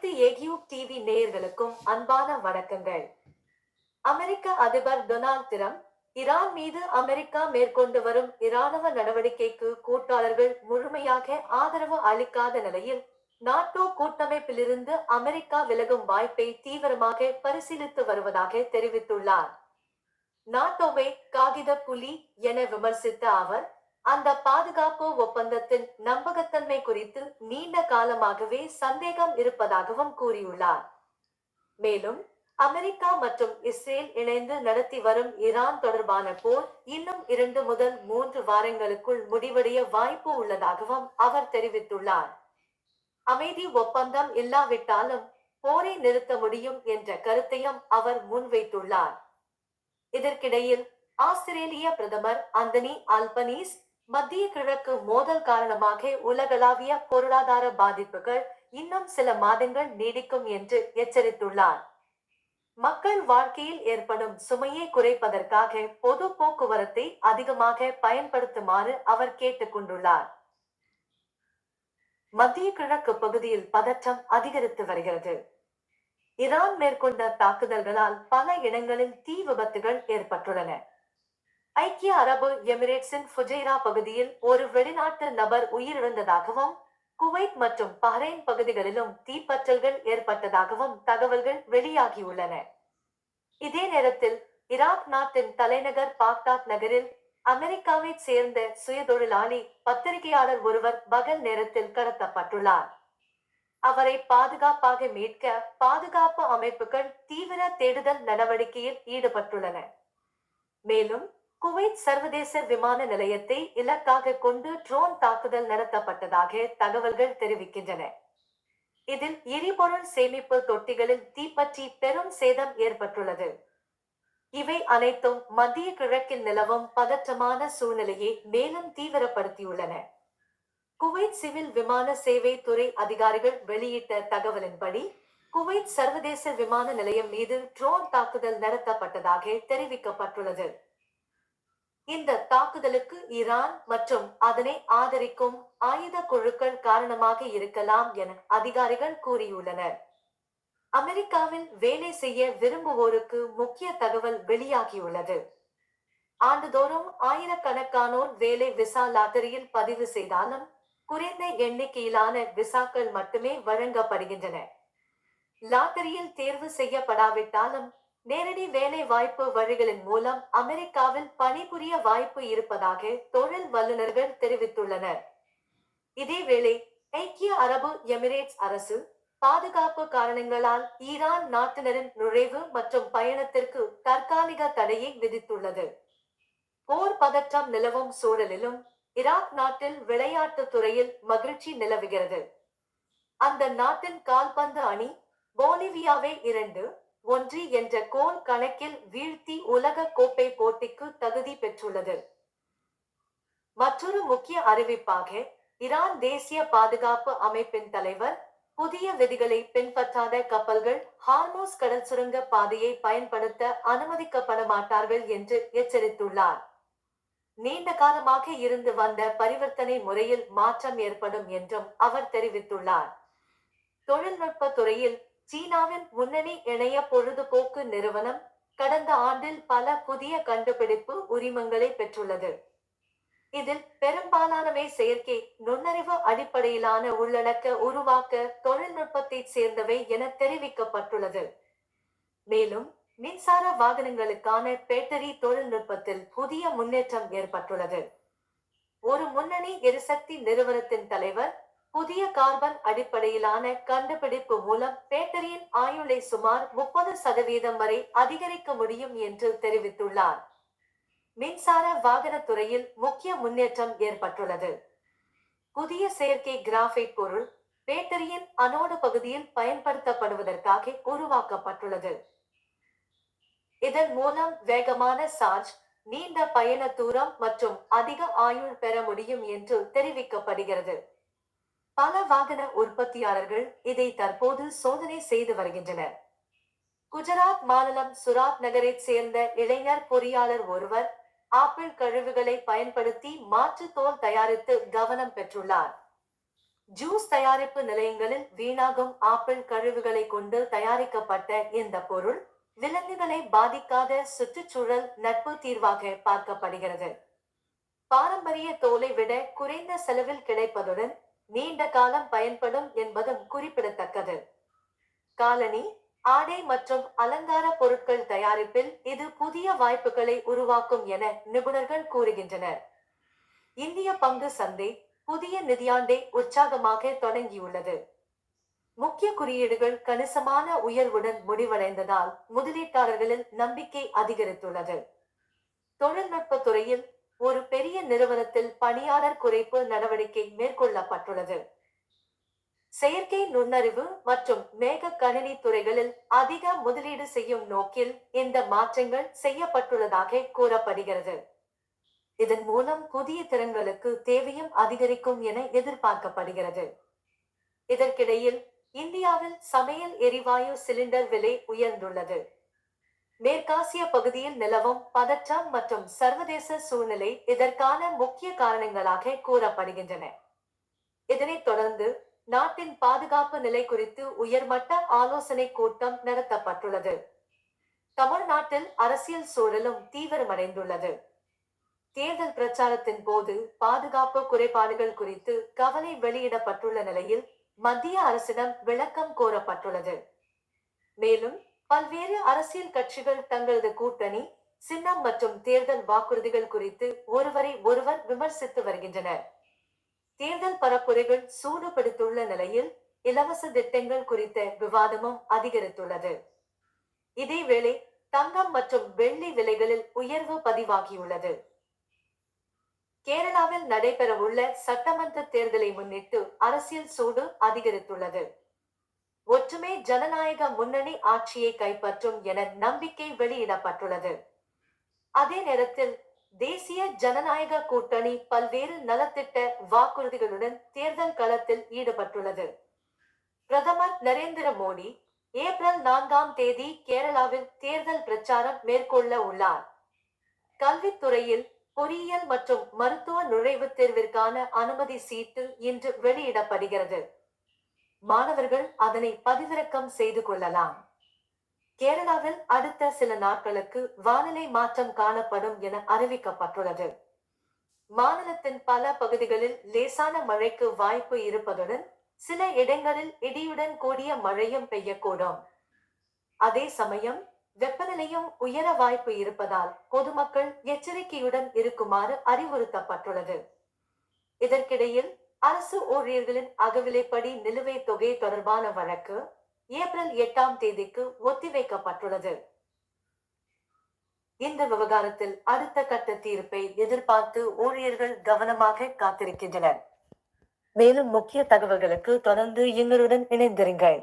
அனைத்து ஏகியூப் டிவி நேயர்களுக்கும் அன்பான வணக்கங்கள். அமெரிக்க அதிபர் டொனால்ட் டிரம்ப் ஈரான் மீது அமெரிக்கா மேற்கொண்டு வரும் இராணுவ நடவடிக்கைக்கு கூட்டாளர்கள் முழுமையாக ஆதரவு அளிக்காத நிலையில் நாட்டோ கூட்டமைப்பிலிருந்து அமெரிக்கா விலகும் வாய்ப்பை தீவிரமாக பரிசீலித்து வருவதாக தெரிவித்துள்ளார். நாட்டோவை காகித புலி என விமர்சித்த அவர், அந்த பாதுகாப்பு ஒப்பந்தத்தின் நம்பகத்தன்மை குறித்து நீண்ட காலமாகவே சந்தேகம் இருப்பதாகவும் கூறியுள்ளார். மேலும், அமெரிக்கா மற்றும் இஸ்ரேல் இணைந்து நடத்தி வரும் ஈரான் தொடர்பான போர் இன்னும் 2 முதல் 3 வாரங்களுக்குள் முடிவடைய வாய்ப்பு உள்ளதாகவும் அவர் தெரிவித்துள்ளார். அமைதி ஒப்பந்தம் இல்லாவிட்டாலும் போரை நிறுத்த முடியும் என்ற கருத்தையும் அவர் முன்வைத்துள்ளார். இதற்கிடையில் ஆஸ்திரேலிய பிரதமர் அந்தனி ஆல்பனீஸ் மத்திய கிழக்கு மோதல் காரணமாக உலகளாவிய பொருளாதார பாதிப்புகள் இன்னும் சில மாதங்கள் நீடிக்கும் என்று எச்சரித்துள்ளார். மக்கள் வாழ்க்கையில் ஏற்படும் சுமையை குறைப்பதற்காக பொது போக்குவரத்தை அதிகமாக பயன்படுத்துமாறு அவர் கேட்டுக் கொண்டுள்ளார். மத்திய கிழக்கு பகுதியில் பதற்றம் அதிகரித்து வருகிறது. ஈரான் மேற்கொண்ட தாக்குதல்களால் பல இடங்களில் தீ விபத்துகள் ஏற்பட்டுள்ளன. ஐக்கிய அரபு எமிரேட்ஸின் ஃபுஜைரா பகுதியில் ஒரு வெளிநாட்டு நபர் உயிரிழந்ததாகவும், குவைத் மற்றும் பஹ்ரைன் பகுதிகளிலும் தீப்பற்றல்கள் ஏற்பட்டதாகவும் தகவல்கள் வெளியாகியுள்ளன. இதே நேரத்தில் ஈராக் நாட்டின் தலைநகர் பாக்தாத் நகரில் அமெரிக்காவைச் சேர்ந்த சுயதொழிலாளி பத்திரிகையாளர் ஒருவர் பகல் நேரத்தில் கடத்தப்பட்டுள்ளார். அவரை பாதுகாப்பாக மீட்க பாதுகாப்பு அமைப்புகள் தீவிர தேடுதல் நடவடிக்கையில் ஈடுபட்டுள்ளன. மேலும், குவைத் சர்வதேச விமான நிலையத்தை இலக்காக கொண்டு ட்ரோன் தாக்குதல் நடத்தப்பட்டதாக தகவல்கள் தெரிவிக்கின்றன. இதில் எரிபொருள் சேமிப்பு தொட்டிகளில் தீப்பற்றி பெரும் சேதம் ஏற்பட்டுள்ளது. இவை அனைத்தும் மத்திய கிழக்கில் நிலவும் பதற்றமான சூழ்நிலையை மேலும் தீவிரப்படுத்தியுள்ளன. குவைத் சிவில் விமான சேவை துறை அதிகாரிகள் வெளியிட்ட தகவலின்படி, குவைத் சர்வதேச விமான நிலையம் மீது ட்ரோன் தாக்குதல் நடத்தப்பட்டதாக தெரிவிக்கப்பட்டுள்ளது. இந்த தாக்குதலுக்கு ஈரான் மற்றும் அதனை ஆதரிக்கும் ஆயுத குழுக்கள் காரணமாக இருக்கலாம் என அதிகாரிகள் கூறியுள்ளனர். அமெரிக்காவில் வேலை செய்ய விரும்புவோருக்கு முக்கிய தகவல் வெளியாகியுள்ளது. ஆண்டுதோறும் ஆயிரக்கணக்கானோர் வேலை விசா லாட்டரியில் பதிவு செய்தாலும் குறைந்த எண்ணிக்கையிலான விசாக்கள் மட்டுமே வழங்கப்படுகின்றன. லாட்டரியில் தேர்வு செய்யப்படாவிட்டாலும் நேரடி வேலை வாய்ப்பு வழிகளின் மூலம் அமெரிக்காவில் பணிபுரிய வாய்ப்பு இருப்பதாக தொழில் வல்லுநர்கள் தெரிவித்துள்ளனர். இதேவேளை ஐக்கிய அரபு எமிரேட்ஸ் அரசு பாதுகாப்பு காரணங்களால் ஈரான் நாட்டினரின் நுழைவு மற்றும் பயணத்திற்கு தற்காலிக தடையை விதித்துள்ளது. போர் பதற்றம் நிலவும் சூழலிலும் ஈராக் நாட்டில் விளையாட்டு துறையில் மகிழ்ச்சி நிலவுகிறது. அந்த நாட்டின் கால்பந்து அணி போலிவியாவை 2-1 என்ற கோல் கணக்கில் வீழ்த்தி உலக கோப்பை போட்டிக்கு தகுதி பெற்றுள்ளது. மற்றொரு முக்கிய அறிவிப்பாக, ஈரான் தேசிய பாதுகாப்பு அமைப்பின் தலைவர் புதிய விதிகளை பின்பற்றாத கப்பல்கள் ஹார்மோஸ் கடல் சுரங்க பாதையை பயன்படுத்த அனுமதிக்கப்பட மாட்டார்கள் என்று எச்சரித்துள்ளார். நீண்ட காலமாக இருந்து வந்த பரிவர்த்தனை முறையில் மாற்றம் ஏற்படும் என்றும் அவர் தெரிவித்துள்ளார். தொழில்நுட்ப துறையில் சீனாவின் முன்னணி இணைய பொழுதுபோக்கு நிறுவனம் கடந்த ஆண்டில் பல புதிய கண்டுபிடிப்பு உரிமங்களை பெற்றுள்ளது. இதில் பெரும்பாலானவை செயற்கை நுண்ணறிவு அடிப்படையிலான உள்ளடக்க உருவாக்க தொழில்நுட்பத்தைச் சேர்ந்தவை என தெரிவிக்கப்பட்டுள்ளது. மேலும், மின்சார வாகனங்களுக்கான பேட்டரி தொழில்நுட்பத்தில் புதிய முன்னேற்றம் ஏற்பட்டுள்ளது. ஒரு முன்னணி எரிசக்தி நிறுவனத்தின் தலைவர், புதிய கார்பன் அடிப்படையிலான கண்டுபிடிப்பு மூலம் பேட்டரியின் ஆயுளை சுமார் 30% வரை அதிகரிக்க முடியும் என்று தெரிவித்துள்ளார். மின்சார வாகன துறையில் முக்கிய முன்னேற்றம் ஏற்பட்டுள்ளது. புதிய செயற்கை கிராஃபைட் பொருள் பேட்டரியின் அனோடு பகுதியில் பயன்படுத்தப்படுவதற்காக உருவாக்கப்பட்டுள்ளது. இதன் மூலம் வேகமான சார்ஜ், நீண்ட பயண தூரம் மற்றும் அதிக ஆயுள் பெற முடியும் என்று தெரிவிக்கப்படுகிறது. பல வாகன உற்பத்தியாளர்கள் இதை தற்போது சோதனை செய்து வருகின்றனர். குஜராத் மாநிலம் சுராத் நகரைச் சேர்ந்த இளைஞர் பொறியாளர் ஒருவர் ஆப்பிள் கழிவுகளை பயன்படுத்தி மாற்று தோல் தயாரித்து கவனம் பெற்றுள்ளார். ஜூஸ் தயாரிப்பு நிலையங்களில் வீணாகும் ஆப்பிள் கழிவுகளை கொண்டு தயாரிக்கப்பட்ட இந்த பொருள் விலங்குகளை பாதிக்காத சுற்றுச்சூழல் நட்பு தீர்வாக பார்க்கப்படுகிறது. பாரம்பரிய தோலை விட குறைந்த செலவில் கிடைப்பதுடன் நீண்ட காலம் பயன்படும் என்பதும் குறிப்பிடத்தக்கது. காலனி, ஆடை மற்றும் அலங்கார பொருட்கள் தயாரிப்பில் இது புதிய வாய்ப்புகளை உருவாக்கும் என நிபுணர்கள் கூறுகின்றனர். இந்திய பங்கு சந்தை புதிய நிதியாண்டை உற்சாகமாக தொடங்கியுள்ளது. முக்கிய குறியீடுகள் கணிசமான உயர்வுடன் முடிவடைந்ததால் முதலீட்டாளர்களில் நம்பிக்கை அதிகரித்துள்ளது. தொழில்நுட்ப துறையில் ஒரு பெரிய நிறுவனத்தில் பணியாளர் குறைப்பு நடவடிக்கை மேற்கொள்ளப்பட்டுள்ளது. செயற்கை நுண்ணறிவு மற்றும் மேக கணினி துறைகளில் அதிக முதலீடு செய்யும் நோக்கில் இந்த மாற்றங்கள் செய்யப்பட்டுள்ளதாக கூறப்படுகிறது. இதன் மூலம் புதிய திறன்களுக்கு தேவையும் அதிகரிக்கும் என எதிர்பார்க்கப்படுகிறது. இதற்கிடையில் இந்தியாவில் சமையல் எரிவாயு சிலிண்டர் விலை உயர்ந்துள்ளது. மேற்காசிய பகுதியில் நிலவும் பதற்றம் மற்றும் சர்வதேச சூழ்நிலை இதற்கான முக்கிய காரணங்களாக கூறப்படுகின்றன. இதனைத் தொடர்ந்து நாட்டின் பாதுகாப்பு நிலை குறித்து உயர்மட்ட ஆலோசனை கூட்டம் நடத்தப்பட்டுள்ளது. தமிழ்நாட்டில் அரசியல் சூழலும் தீவிரமடைந்துள்ளது. தேர்தல் பிரச்சாரத்தின் போது பாதுகாப்பு குறைபாடுகள் குறித்து கவலை வெளியிடப்பட்டுள்ள நிலையில் மத்திய அரசிடம் விளக்கம் கோரப்பட்டுள்ளது. மேலும் பல்வேறு அரசியல் கட்சிகள் தங்களது கூட்டணி சின்னம் மற்றும் தேர்தல் வாக்குறுதிகள் குறித்து ஒருவரை ஒருவர் விமர்சித்து வருகின்றனர். தேர்தல் பரப்புரைகள் சூடுபிடித்துள்ள நிலையில் இலவச திட்டங்கள் குறித்த விவாதமும் அதிகரித்துள்ளது. இதேவேளை தங்கம் மற்றும் வெள்ளி விலைகளில் உயர்வு பதிவாகியுள்ளது. கேரளாவில் நடைபெறவுள்ள சட்டமன்ற தேர்தலை முன்னிட்டு அரசியல் சூடு அதிகரித்துள்ளது. ஒற்றுமை ஜனநாயக முன்னணி ஆட்சியை கைப்பற்றும் என நம்பிக்கை வெளியிடப்பட்டுள்ளது. அதே நேரத்தில் தேசிய ஜனநாயக கூட்டணி பல்வேறு நலத்திட்ட வாக்குறுதிகளுடன் தேர்தல் களத்தில் ஈடுபட்டுள்ளது. பிரதமர் நரேந்திர மோடி ஏப்ரல் 4 கேரளாவில் தேர்தல் பிரச்சாரம் மேற்கொள்ள உள்ளார். கல்வித்துறையில் பொறியியல் மற்றும் மருத்துவ நுழைவுத் தேர்விற்கான அனுமதி சீட்டு இன்று வெளியிடப்படுகிறது. மாணவர்கள் அதனை பதிவிறக்கம் செய்து கொள்ளலாம். கேரளாவில் அடுத்த சில நாட்களுக்கு வானிலை மாற்றம் காணப்படும் என அறிவிக்கப்பட்டுள்ளது. மாநிலத்தின் பல பகுதிகளில் லேசான மழைக்கு வாய்ப்பு இருப்பதுடன் சில இடங்களில் இடியுடன் கூடிய மழையும் பெய்யக்கூடும். அதே சமயம் வெப்பநிலையும் உயர வாய்ப்பு இருப்பதால் பொதுமக்கள் எச்சரிக்கையுடன் இருக்குமாறு அறிவுறுத்தப்பட்டுள்ளது. இதற்கிடையில் அரசு ஊழியர்களின் அகவிலைப்படி நிலுவைத் தொகை தொடர்பான வழக்கு ஏப்ரல் 8 ஒத்திவைக்கப்பட்டுள்ளது. இந்த விவகாரத்தில் அடுத்த கட்ட தீர்ப்பை எதிர்பார்த்து ஊழியர்கள் கவனமாக காத்திருக்கின்றனர். மேலும் முக்கிய தகவல்களுக்கு தொடர்ந்து எங்களுடன் இணைந்திருங்கள்.